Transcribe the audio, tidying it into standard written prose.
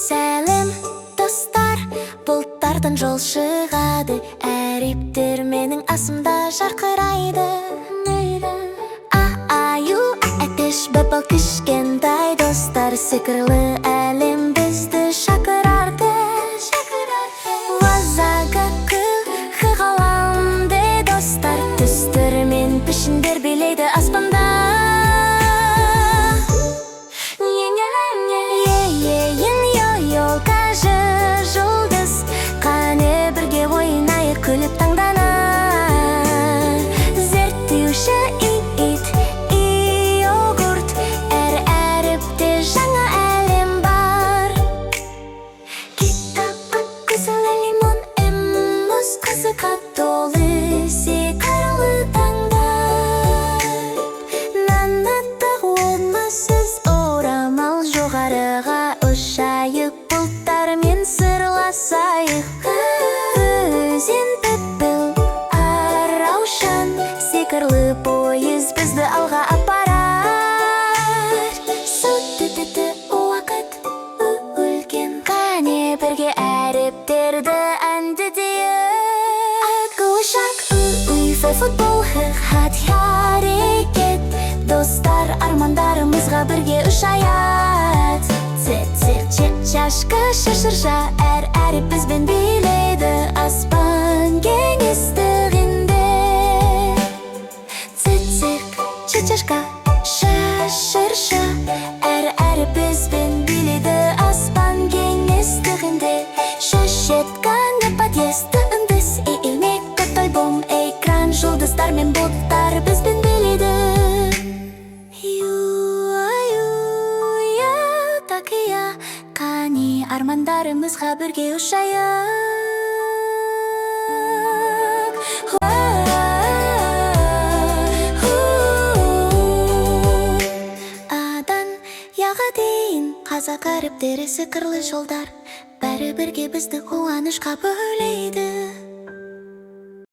Сәлем, достар, бұлттардан жол шығады, әрептер менің асымда жарқырайды. Аю, әтеш бапал кішкентай достар, сикірлі әлем бізді шақырарды. Вазага ғаламды достар, түстер мен пішіндер билейді аспанда. Күліп таңдана зерттеуші ит йогурт, әр әріпте жаңа әлем бар. Китап күзілі лимон, мұз қызыққа толы сикірлі таңдар. Нанаттық олмасыз орамал, жоғарыға ұшайық, бұлттармен сырласайық. Сикірлі пойыз бізді алға апарар. Сүт-түті уақыт үлкен, қане бірге әріптерді әндідейік. Акылышақ ұйфы футбол, хат харекет, достар армандарымызға бірге ұшаят. Чашқа шашырша, әр әріп бізбен билейді аспан кеңістігінде. Чашқа шашырша, әр әріп бізбен билейді аспан кеңістігінде. Шешетканы подъезді үндіс, илмек кот альбом, экран, жұлдыздар мен бұлттар бізбен билейді. Такия, қане армандарымызға бірге ұшайық. Адан яға дейін қазақ әріптері сикірлі жолдар, бәрі бірге бізді қуанышқа бөлейді.